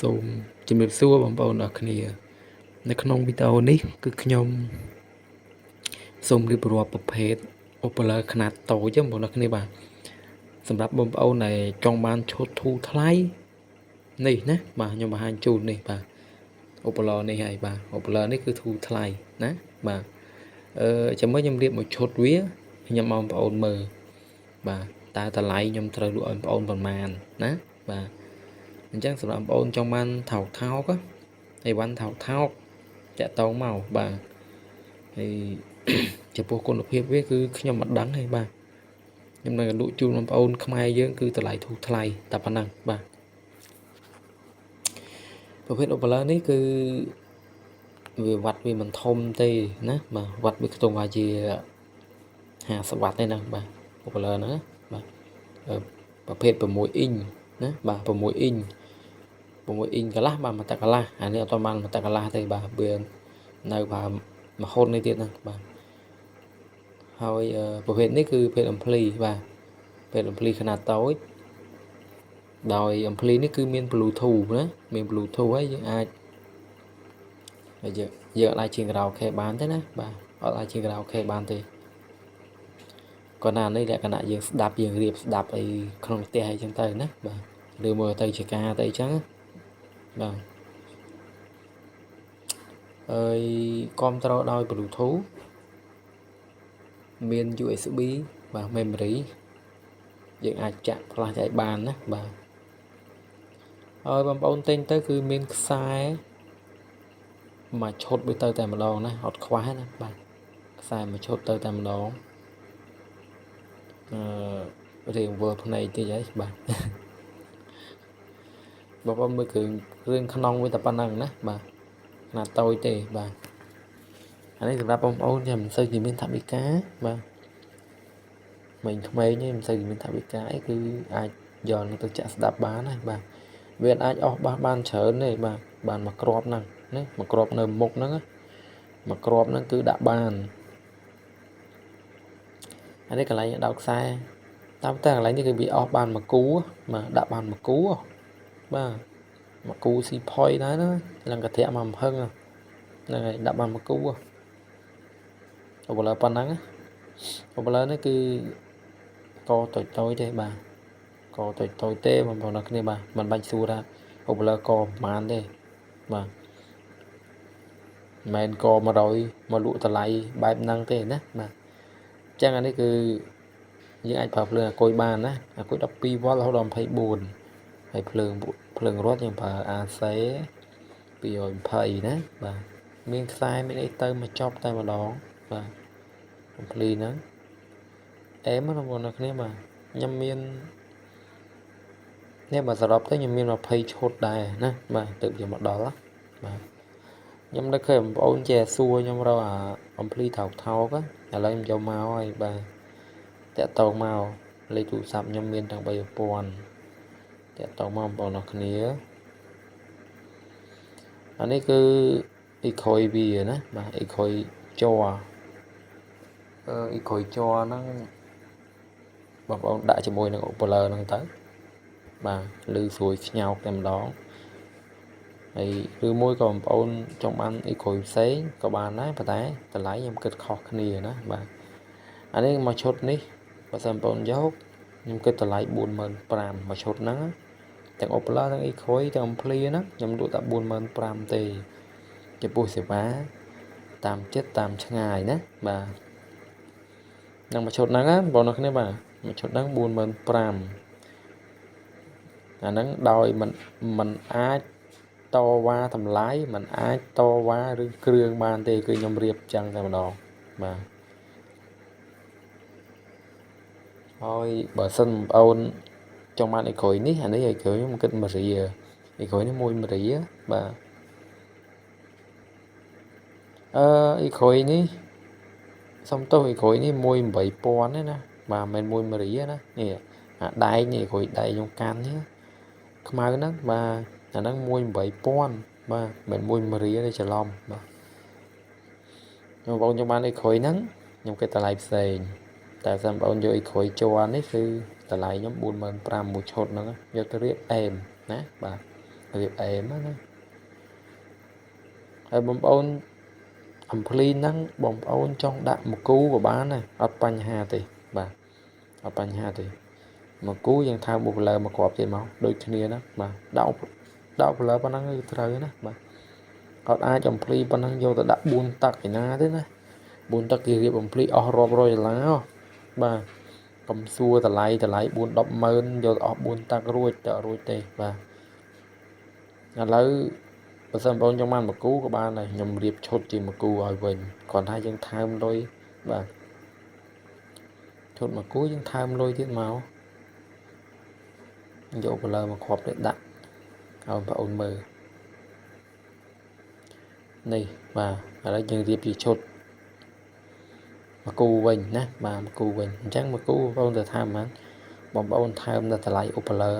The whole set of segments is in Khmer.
សូមជំរាបសួរបងប្អូនអរគ្នានៅក្នុងវីដេអូនេះគឺខ្ញុំសូមរៀបរាប់ប្រភេទឧបករណ៍ខ្នាតតូចបងប្អូនអរគ្នាបាទសម្រាប់បងប្អូនដែលចង់បានឈុតធូរថ្លៃនេះណាបាទខ្ញុំបង្ហាញជូននេះបាទឧបករណ៍នេះហើយបាទឧបករណ៍នេះគឺធូរថ្លៃណាបាទចាំមើលខ្ញុំរៀបមួយឈុតវាខ្ញុំបងប្អូនមើលបាទតើតម្លៃខ្ញុំត្រូវលក់ឲ្យបងប្អូនប្រមាណណាបាទអញ្ចឹងសម្រាប់បងប្អូនចង់បានថោកអីវ៉ាន់ថោកតាក់តងមកបាទហើយចំពោះគុណភាពវាគឺខ្ញុំមិនដឹងទេបាទខ្ញុំនៅលក់ជូនបងប្អូនខ្មែរយើងគឺតម្លៃធូរថ្លៃតែប៉ុណ្ណឹងបាទប្រភេទឧបករណ៍នេះគឺវាវត្តវាមិនធំទេណាបាទវត្តវាខ្ទង់ថាជា50វ៉ាត់ទេណាបាទឧបករណ៍ហ្នឹងបាទប្រភេទ6អ៊ីងណាបាទ6អ៊ីង6អ៊ីងកន្លះបាទមួយតកន្លះអានេះអត់បានមួយតកន្លះទេបាទវានៅប្រើមហូតនេះទៀតណាបាទហើយប្រភេទនេះគឺប្រភេទអំភ្លីបាទប្រភេទអំភ្លីខ្នាតតូចដោយអំភ្លីនេះគឺមាន Bluetooth ណាមាន Bluetooth ហើយយើងអាចអាចជាងខារ៉ាអូខេបានទេណាបាទអត់អាចជាងខារ៉ាអូខេបានទេគាត់ណានេះលក្ខណៈយើងស្ដាប់យើងរៀបស្ដាប់អីក្នុងផ្ទះអីចឹងទៅណាបាទឬមើលទៅជាការទៅអីចឹងបាទហើយគ្រប់គ្រងដោយ Bluetooth មាន USB បាទ memory យើងអាចចាក់ flash ឲ្យបានណាបាទហើយបងប្អូនទិញទៅគឺមានខ្សែមួយឈុតវាទៅតែម្ដងណាអត់ខ្វះណាបាទខ្សែមួយឈុតទៅតែម្ដងរៀងវើភ្នែកតិចហើយបាទបងប្អូនមើលគ្រឿងក្នុងវាតែប៉ុណ្ណឹងណាបាទខ្នាតតូចទេបាទអានេះសម្រាប់បងប្អូនចាំមិនសូវជាមានថវិកាបាទក្មេងៗនេះមិនសូវជាមានថវិកាអីគឺអាចយកទៅចាក់ស្ដាប់បានណាបាទវាអាចអស់បាសបានច្រើនទេបាទបានមួយគ្រាប់ហ្នឹងណាមួយគ្រាប់នៅមុខហ្នឹងមួយគ្រាប់ហ្នឹងគឺដាក់បានអានេះកន្លែងដោតខ្សែតាមតែកន្លែងនេះគឺវាអស់បានមួយគូបាទដាក់បានមួយគូបាទមួយគូស៊ីផុយដែរណាឡើងកាធៈមកហឹងហ្នឹងហើយដាក់បានមួយគូឧបករណ៍ប៉ុណ្ណឹងឧបករណ៍នេះគឺកតូចទេបាទកតូចទេបងប្អូនអ្នកគ្នាបាទមិនបាច់សួរថាឧបករណ៍កប្រហែលទេបាទមិនមែនក100មកលក់តម្លៃបែបហ្នឹងទេណាបាទអញ្ចឹងអានេះគឺយើងអាចប្រើភ្លើងអាគុយបានណាអាគុយ12វ៉ុលរហូតដល់24ហើយភ្លើងរត់យើងប្រើ AC 220ណាបាទមានខ្សែមានអីទៅមកចប់តែម្ដងបាទកំភ្លីហ្នឹងអែមបងប្អូនអ្នកគ្នាបាទខ្ញុំមាននេះបើសរុបទៅខ្ញុំមាន20ឈុតដែរណាបាទទឹកយកមកដល់បាទខ្ញុំនឹកឃើញបងប្អូនចេះសួរខ្ញុំរកអាអំភ្លីថោកឥឡូវខ្ញុំយកមកហើយបាទតាក់តងមកលេខទូរស័ព្ទខ្ញុំមានទាំង3000តាក់តងមកបងប្អូនអ្នកគ្នាអានេះគឺអ៊ីខុយវាណាបាទអ៊ីខុយជ័រអ៊ីខុយជ័រហ្នឹងបងប្អូនដាក់ជាមួយនឹងឧបករណ៍ហ្នឹងទៅបាទឬស្រួយខ្ញោកតែម្ដងហើយឬមួយក៏បងប្អូនចង់បានអ៊ីខុយផ្សេងក៏បានដែរប៉ុន្តែតម្លៃខ្ញុំគិតខុសគ្នាណាបាទអានេះមួយឈុតនេះបើសិនបងប្អូនយកខ្ញុំគិតតម្លៃ45000មួយឈុតហ្នឹងទាំងឧបករណ៍ទាំងអ៊ីខុយទាំងអំភ្លីហ្នឹងខ្ញុំលក់តែ45000ទេចំពោះសេវាតាមចិត្តតាមឆ្ងាយណាបាទនឹងមួយឈុតហ្នឹងបងប្អូនគ្នាបាទមួយឈុតហ្នឹង45000អាហ្នឹងដោយមិនអាចតវ៉ាតម្លៃមិនអាចតវ៉ាឬគ្រឿងបានទេគឺខ្ញុំរៀបចឹងតែម្ដងបាទហើយបើសិនបងប្អូនចង់បានអ៊ីក្រួយនេះអានេះអ៊ីក្រួយខ្ញុំគិត1រៀលអ៊ីក្រួយនេះ1រៀលបាទអ៊ីក្រួយនេះសុំទោសអ៊ីក្រួយនេះ18000ទេណាបាទមិនមែន1រៀលណានេះអាដែកនេះអ៊ីក្រួយដែកខ្ញុំកាន់នេះខ្មៅហ្នឹងបាទអាហ្នឹង18000បាទមិន1រៀលទេច្រឡំបាទបងប្អូនចង់បានអ៊ីក្រួយហ្នឹងខ្ញុំគិតតម្លៃផ្សេងតែសម្រាប់បងយកអ៊ីក្រួយជ័រនេះគឺតម្លៃខ្ញុំ45000មួយឈុតហ្នឹងយកទៅរៀបអែមណាបាទ រៀបអេមណាហើយបងប្អូនអំភ្លីហ្នឹងបងប្អូនចង់ដាក់មកគូក៏បានដែរអត់បញ្ហាទេបាទអត់បញ្ហាទេមកគូយើងថើបបុប្លើមកគ្រាប់ទៀតមកដូចគ្នាណាបាទដាក់បុប្លើប៉ុណ្ណឹងគឺត្រូវណាបាទអត់អាចអំភ្លីប៉ុណ្ណឹងយកទៅដាក់4 តឹកឯណាទេណា4 តឹកគេរៀបអំភ្លីអស់រាប់រយដុល្លារបាទកុំសួរតម្លៃ4 10ម៉ឺនយកអស់4 តឹករួចទៅអត់រួចទេបាទឥឡូវបើសិនបងចង់បានមកគូក៏បានដែរខ្ញុំរៀបឈុតជាមកគូឲ្យវិញគ្រាន់តែយើងថើមលុយបាទឈុតមកគូយើងថើមលុយទៀតមកយកបលើមកគ្រាប់ទៅដាក់ឲ្យបងប្អូនមើលនេះបាទឥឡូវយើងរៀបជាឈុតមកគូវិញណាបាទមកគូវិញអញ្ចឹងមកគូបងប្អូនទៅថើមបានបងប្អូនថើមនៅតម្លៃឧបលើ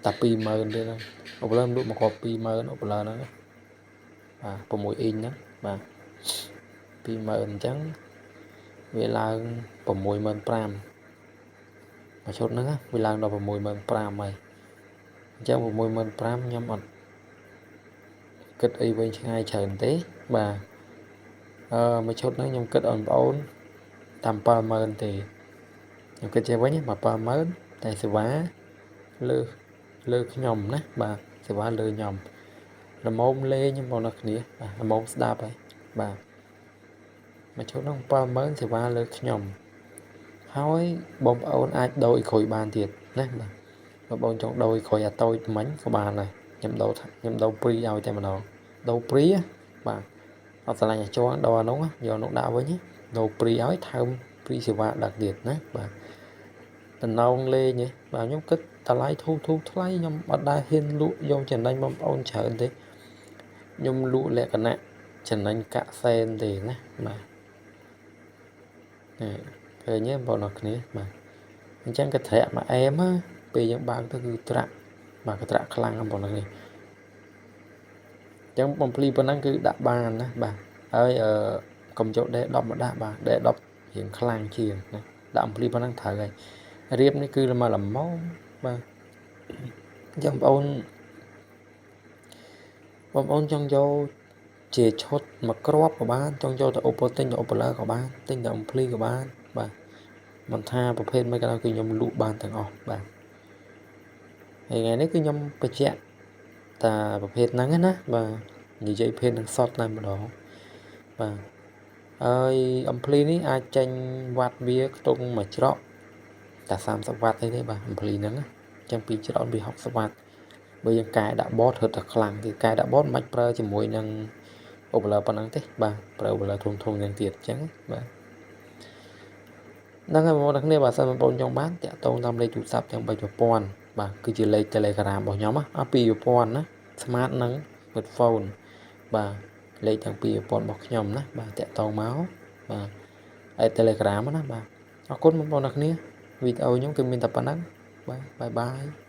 តែ20000ទេណាឧបលើលក់មកគ្រាប់20000ឧបលើហ្នឹងបាទ6អ៊ីងហ្នឹងបាទ20000អញ្ចឹងវាឡើង65000មួយឈុតហ្នឹងវាឡើងដល់65000ហើយអញ្ចឹង65000ខ្ញុំអត់គិតអីវិញឆ្ងាយច្រើនទេបាទមួយឈុតហ្នឹងខ្ញុំគិតឲ្យបងប្អូនតាម70000ទេខ្ញុំគិតចេះវិញ70000តែសេវាលើខ្ញុំណាបាទសេវាលើខ្ញុំល្មមលេងបងប្អូនគ្នាបាទល្មមស្ដាប់ហើយបាទមួយឈុតហ្នឹង70000សេវាលើខ្ញុំហើយបងប្អូនអាចដូរអ៊ីក្រួយបានទៀតណាបាទបងចង់ដូរអ៊ីក្រួយអាតូចមិញក៏បានដែរខ្ញុំដូរព្រីឲ្យតែម្ដងដូរព្រីបាទអត់ឆ្លាញ់អាចងដូរអានោះយកនោះដាក់វិញដូរព្រីឲ្យថើមព្រីសេវាដាក់ទៀតណាបាទតំណងលេងបាទខ្ញុំគិតតម្លៃធូរថ្លៃខ្ញុំអត់ដែរហ៊ានលក់យកចំណេញបងប្អូនច្រើនទេខ្ញុំលក់លក្ខណៈចំណេញកាក់សែនទេណាបាទឃើញទេបងប្អូនគ្នាបាទអញ្ចឹងក៏ត្រាក់មកអែមពេលយើងបើកទៅគឺត្រាក់បាទក៏ត្រាក់ខ្លាំងបងប្អូនគ្នាអញ្ចឹងបំភ្លីប៉ុណ្ណឹងគឺដាក់បានណាបាទហើយកុំយកដេ10មកដាក់បាទដេ10រៀងខ្លាំងជាងណាដាក់បំភ្លីប៉ុណ្ណឹងត្រូវហើយរៀបនេះគឺមកល្មមបាទអញ្ចឹងបងប្អូនចង់យកជាឈុតមកគ្រាប់ក៏បានចង់យកទៅឧបទិញទៅឧបលើក៏បានទិញទៅអំភ្លីក៏បានបាទមិនថាប្រភេទមិនក៏ដោយគឺខ្ញុំលក់បានទាំងអស់បាទហើយថ្ងៃនេះគឺខ្ញុំបញ្ជាក់តាប្រភេទហ្នឹងណាបាទនិយាយភេទនឹងសតតែម្ដងបាទហើយអំភ្លីនេះអាចចេញវ៉ាត់វាខ្ទង់មួយច្រកតែ30វ៉ាត់ទេបាទអំភ្លីហ្នឹងអញ្ចឹងពីច្រកវា60វ៉ាត់បើយើងកែដាក់បតរត់តែខ្លាំងគឺកែដាក់បតមិនប្រើជាមួយនឹងឧបលើប៉ុណ្ណឹងទេបាទប្រើឧបលើធំយ៉ាងទៀតអញ្ចឹងបាទហ្នឹងហើយបងប្អូនគ្នាបាទសិនបងប្អូនចង់បានតាក់ទងតាមលេខទូរស័ព្ទទាំង3ប្រព័ន្ធបាទគឺជាលេខ Telegram របស់ខ្ញុំពីរប្រព័ន្ធណា Smart និង Smartphone បាទលេខទាំងពីរប្រព័ន្ធរបស់ខ្ញុំណាបាទតាក់ទងមកបាទហើយ Telegram ណាបាទអរគុណបងប្អូនគ្នាវីដេអូខ្ញុំគឺមានតែប៉ុណ្ណឹងបាទបាយបាយ